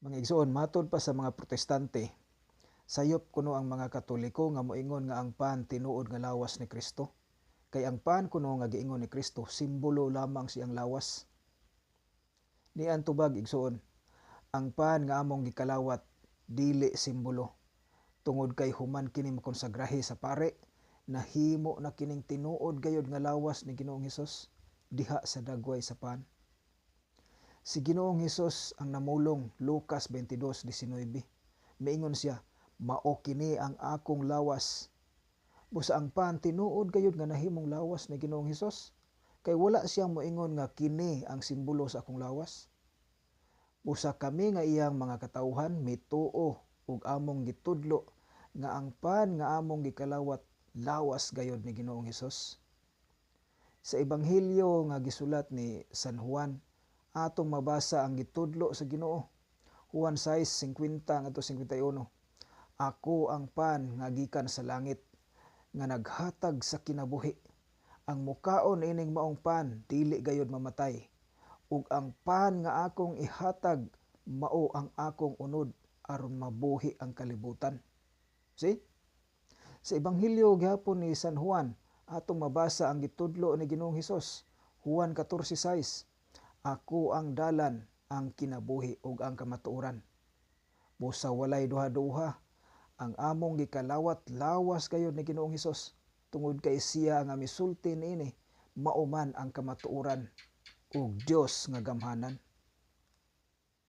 Mga igsoon, matod pa sa mga protestante, sayop kuno ang mga katoliko nga moingon nga ang pan tinuod nga lawas ni Kristo. Kay ang pan kuno nga giingon ni Kristo, simbolo lamang siyang lawas. Nian tubag igsoon, ang pan nga among gikalawat dili simbolo. Tungod kay human kini makonsagrahe sa pare, nahimo na kining tinuod gayud nga lawas ni Ginoong Hesus diha sa dagway sa pan. Si Ginoong Hesus ang namulong, Lucas 22:19. Maingon siya, mao kini ang akong lawas. Busa ang pan tinuod gayud nga nahimong lawas ni Ginoong Hesus. Kay wala siyang moingon nga kini ang simbolo sa akong lawas. Busa kami nga iyang mga katawhan mituo ug among gitudlo nga ang pan nga among gikalawat lawas gayud ni Ginoong Hesus. Sa ebanghelyo nga gisulat ni San Juan, atong mabasa ang gitudlo sa Ginoo. Juan 6:50-51. Ako ang pan nga gikan sa langit, nga naghatag sa kinabuhi. Ang mukaon ining maong pan dili gayud mamatay, ug ang pan nga akong ihatag mao ang akong unod aron mabuhi ang kalibutan. See? Sa ebanghelyo gihapon ni San Juan, atong mabasa ang gitudlo ni Ginoong Hesus. Juan 14:6. Ako ang dalan, ang kinabuhi ug ang kamatuoran. Busa walay duha-duha, ang among gikalawat lawas gayud ni Ginoong Hesus. Tungod kay siya nga misulti niini, mao man ang kamatuoran ug Dios nga gamhanan.